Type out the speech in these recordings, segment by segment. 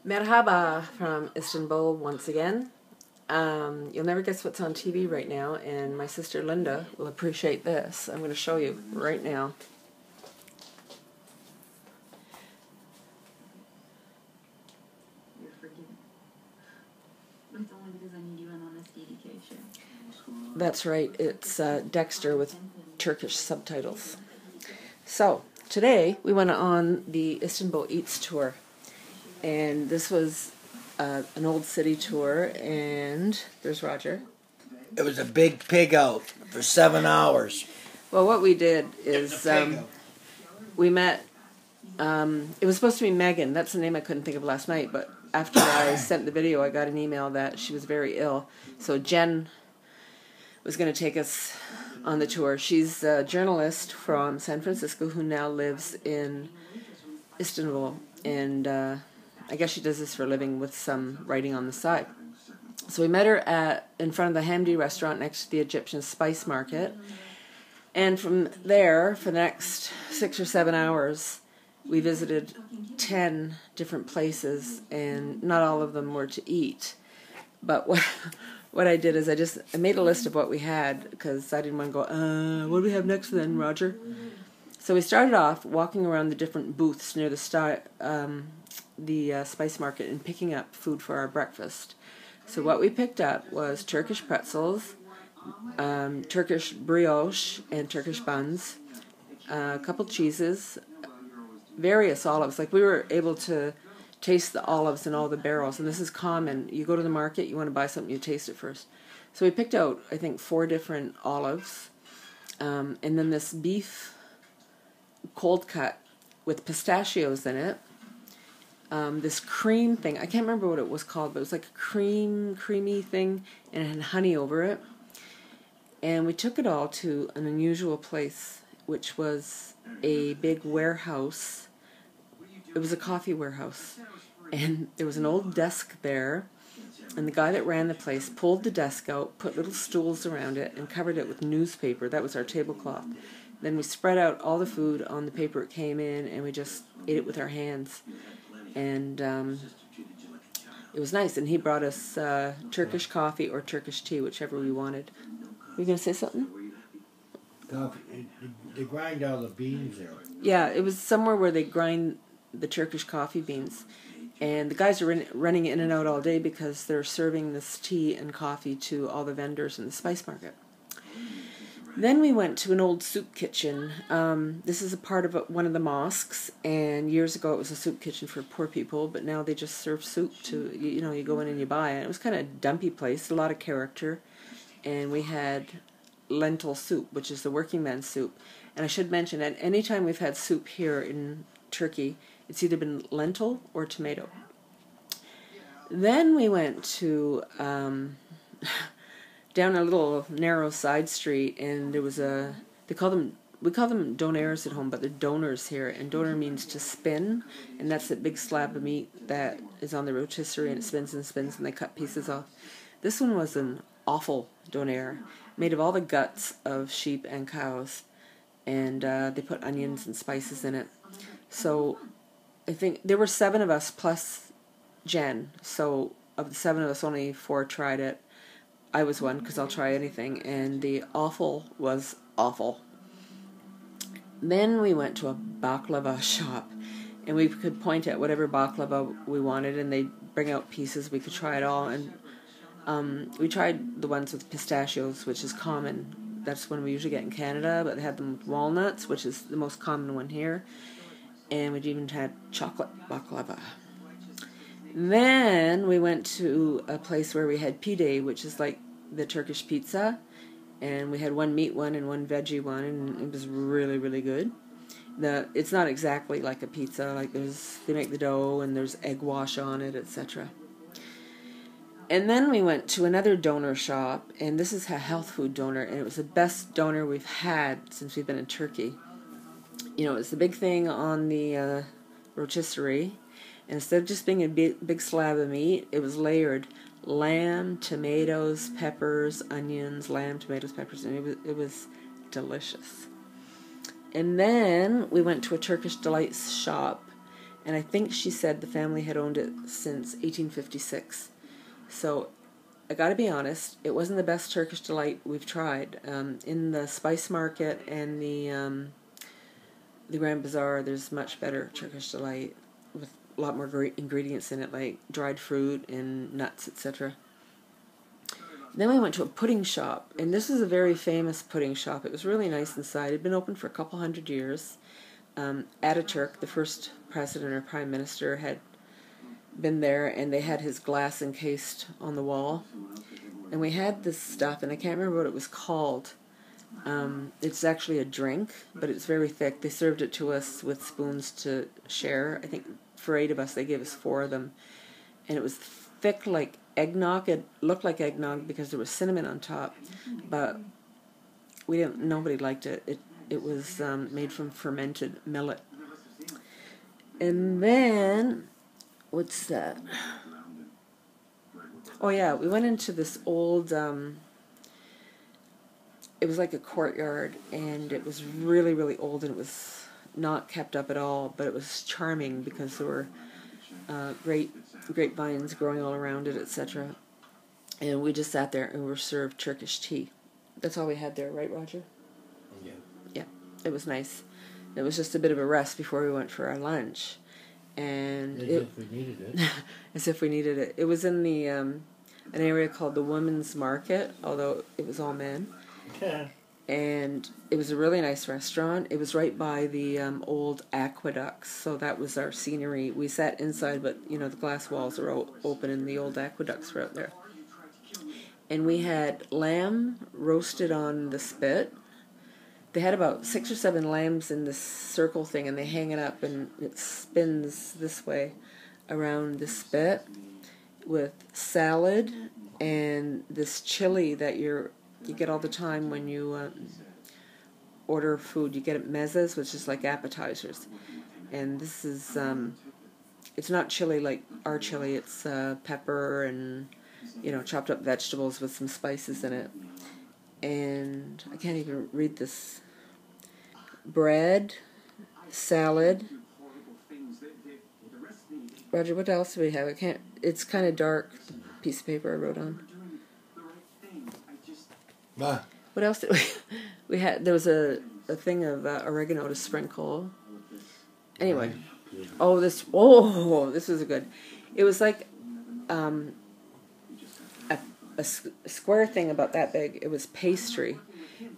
Merhaba from Istanbul once again. You'll never guess what's on TV right now, and my sister Linda will appreciate this. I'm going to show you right now. You're forgiven. But it's only because I need you in on this DDK show. That's right, it's Dexter with Turkish subtitles. So, today we went on the Istanbul Eats tour. And this was an old city tour, and there's Roger. It was a big pig out for 7 hours. Well, what we did is we met, it was supposed to be Megan. That's the name I couldn't think of last night, but after I sent the video, I got an email that she was very ill. So Jen was going to take us on the tour. She's a journalist from San Francisco who now lives in Istanbul, and I guess she does this for a living with some writing on the side. So we met her in front of the Hamdi restaurant next to the Egyptian spice market. And from there, for the next 6 or 7 hours, we visited 10 different places, and not all of them were to eat. But what I did is I made a list of what we had, because I didn't want to go, what do we have next then, Roger? So we started off walking around the different booths near the spice market and picking up food for our breakfast. So what we picked up was Turkish pretzels, Turkish brioche and Turkish buns, a couple cheeses, various olives. Like, we were able to taste the olives in all the barrels, and this is common. You go to the market, you want to buy something, you taste it first. So we picked out, I think, 4 different olives, and then this beef cold cut with pistachios in it. This cream thing, I can't remember what it was called, but it was like a creamy thing, and it had honey over it. And we took it all to an unusual place, which was a big warehouse. It was a coffee warehouse, and there was an old desk there, and the guy that ran the place pulled the desk out, put little stools around it, and covered it with newspaper. That was our tablecloth. Then we spread out all the food on the paper it came in, and we just ate it with our hands. And it was nice. And he brought us Turkish coffee or Turkish tea, whichever we wanted. Were you going to say something? Coffee. They grind all the beans there. Yeah, it was somewhere where they grind the Turkish coffee beans. And the guys are running in and out all day because they're serving this tea and coffee to all the vendors in the spice market. Then we went to an old soup kitchen. This is a part of one of the mosques, and years ago it was a soup kitchen for poor people, but now they just serve soup to, you go in and you buy it. It was kind of a dumpy place, a lot of character, and we had lentil soup, which is the working man's soup. And I should mention that any time we've had soup here in Turkey, it's either been lentil or tomato. Then we went to down a little narrow side street, and there was we call them donairs at home, but they're donors here, and doner means to spin, and that's that big slab of meat that is on the rotisserie, and it spins and spins, and they cut pieces off. This one was an awful doner, made of all the guts of sheep and cows, and they put onions and spices in it. So I think there were 7 of us plus Jen, so of the 7 of us, only 4 tried it. I was one, because I'll try anything, and the awful was awful. Then we went to a baklava shop, and we could point at whatever baklava we wanted, and they'd bring out pieces. We could try it all, and we tried the ones with pistachios, which is common. That's one we usually get in Canada, but they had them with walnuts, which is the most common one here, and we'd even had chocolate baklava. Then we went to a place where we had pide, which is like the Turkish pizza, and we had 1 meat one and 1 veggie one, and it was really, really good. It's not exactly like a pizza, like they make the dough and there's egg wash on it, etc. And then we went to another doner shop, and this is a health food doner, and it was the best doner we've had since we've been in Turkey. It's the big thing on the rotisserie. And instead of just being a big slab of meat, it was layered. Lamb, tomatoes, peppers, onions, lamb, tomatoes, peppers, and it was delicious. And then we went to a Turkish delights shop, and I think she said the family had owned it since 1856. So I got to be honest, it wasn't the best Turkish delight we've tried. In the spice market and the Grand Bazaar, there's much better Turkish delight with a lot more great ingredients in it, like dried fruit and nuts, etc. Then we went to a pudding shop, and this is a very famous pudding shop. It was really nice inside. It had been open for a couple hundred years. Ataturk, the first president or prime minister, had been there, and they had his glass encased on the wall. And we had this stuff, and I can't remember what it was called. It's actually a drink, but it's very thick. They served it to us with spoons to share. I think for 8 of us, they gave us 4 of them. And it was thick like eggnog. It looked like eggnog because there was cinnamon on top, but nobody liked it. It was made from fermented millet. And then, what's that? Oh yeah, we went into this old, it was like a courtyard, and it was really, really old, and it was not kept up at all, but it was charming because there were grapevines growing all around it, etc. And we just sat there and we were served Turkish tea. That's all we had there, right, Roger? Yeah. Yeah, it was nice. It was just a bit of a rest before we went for our lunch. And As if we needed it. As if we needed it. It was in the an area called the Women's Market, although it was all men. Yeah. And it was a really nice restaurant. It was right by the old aqueducts, so that was our scenery. We sat inside, but the glass walls are open, and the old aqueducts were out there. And we had lamb roasted on the spit. They had about 6 or 7 lambs in this circle thing, and they hang it up, and it spins this way around the spit with salad and this chili that you get all the time when you order food. You get it mezes, which is like appetizers. And this is, it's not chili like our chili. It's pepper and, chopped up vegetables with some spices in it. And I can't even read this. Bread, salad. Roger, what else do we have? It's kind of dark, the piece of paper I wrote on. What else did we had? There was a thing of oregano to sprinkle. Anyway, this was good. It was like a square thing about that big. It was pastry,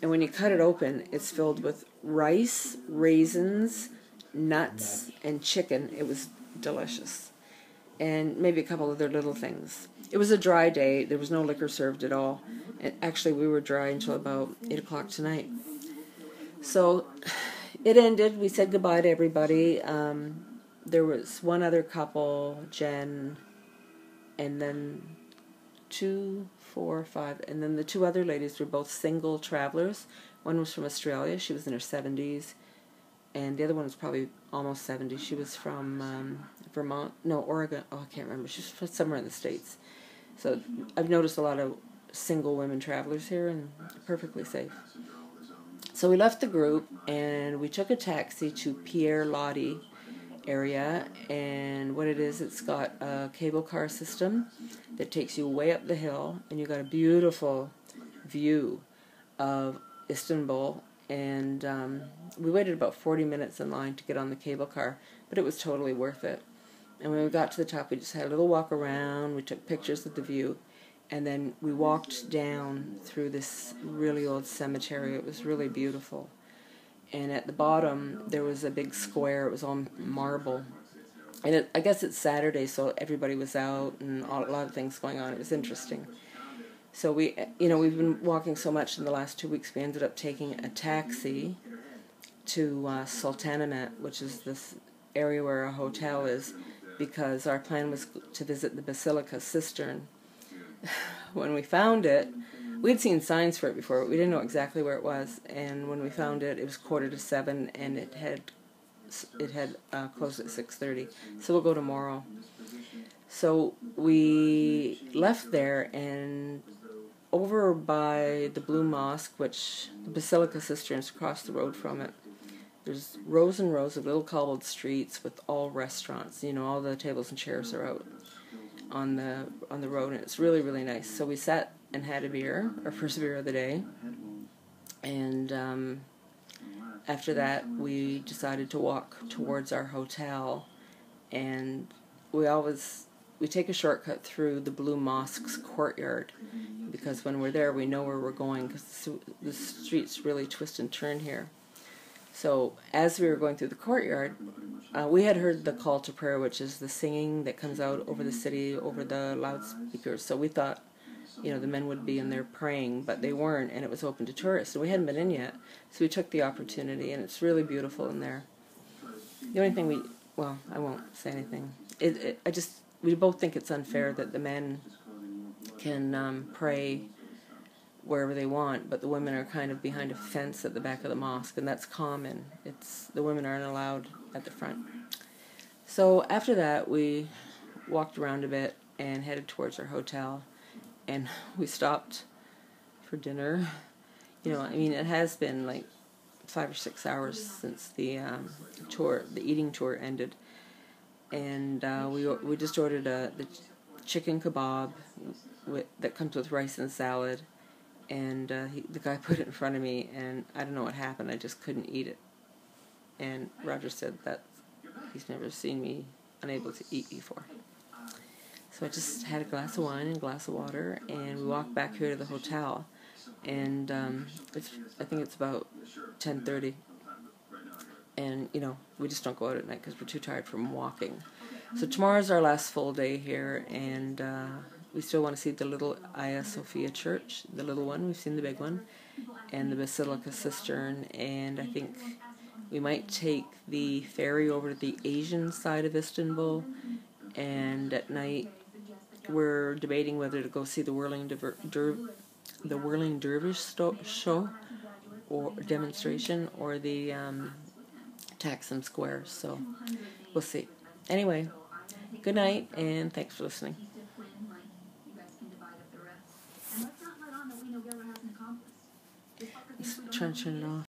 and when you cut it open, it's filled with rice, raisins, nuts, and chicken. It was delicious, and maybe a couple other little things. It was a dry day. There was no liquor served at all. And actually, we were dry until about 8 o'clock tonight. So it ended. We said goodbye to everybody. There was one other couple, Jen, and then 2, 4, 5, and then the 2 other ladies were both single travelers. One was from Australia. She was in her 70s, and the other one was probably almost 70. She was from Vermont. No, Oregon. Oh, I can't remember. She's from somewhere in the States. So I've noticed a lot of single women travelers here, and perfectly safe. So we left the group, and we took a taxi to Pierre Lodi area, and what it is, it's got a cable car system that takes you way up the hill, and you got a beautiful view of Istanbul, and we waited about 40 minutes in line to get on the cable car, but it was totally worth it. And when we got to the top, we just had a little walk around, we took pictures of the view, and then we walked down through this really old cemetery. It was really beautiful. And at the bottom, there was a big square. It was all marble. And I guess it's Saturday, so everybody was out and a lot of things going on. It was interesting. So we've been walking so much in the last 2 weeks, we ended up taking a taxi to Sultanahmet, which is this area where our hotel is, because our plan was to visit the Basilica Cistern. When we found it, we'd seen signs for it before, but we didn't know exactly where it was. And when we found it, it was 6:45, and it had closed at 6:30. So we'll go tomorrow. So we left there, and over by the Blue Mosque, which the Basilica Cistern is across the road from it, there's rows and rows of little cobbled streets with all restaurants. You know, all the tables and chairs are out on the road, and it's really, really nice. So we sat and had a beer, our first beer of the day, and after that we decided to walk towards our hotel, and we take a shortcut through the Blue Mosque's courtyard, because when we're there we know where we're going, because the streets really twist and turn here. So as we were going through the courtyard, we had heard the call to prayer, which is the singing that comes out over the city, over the loudspeakers. So we thought, you know, the men would be in there praying, but they weren't, and it was open to tourists. So we hadn't been in yet, so we took the opportunity, and it's really beautiful in there. The only thing well, I won't say anything. We both think it's unfair that the men can pray wherever they want, but the women are kind of behind a fence at the back of the mosque, and that's common. The women aren't allowed at the front. So after that, we walked around a bit and headed towards our hotel, and we stopped for dinner. You know, I mean, it has been like 5 or 6 hours since the eating tour ended, and we just ordered the chicken kebab that comes with rice and salad. And the guy put it in front of me, and I don't know what happened. I just couldn't eat it. And Roger said that he's never seen me unable to eat before. So I just had a glass of wine and a glass of water, and we walked back here to the hotel. And I think it's about 10:30. And, you know, we just don't go out at night because we're too tired from walking. So tomorrow's our last full day here, and we still want to see the little Hagia Sophia Church, the little one. We've seen the big one, and the Basilica Cistern, and I think we might take the ferry over to the Asian side of Istanbul, and at night we're debating whether to go see the Whirling Dervish show or demonstration, or the Taksim Square. So we'll see. Anyway, good night, and thanks for listening. Let's try and turn it off.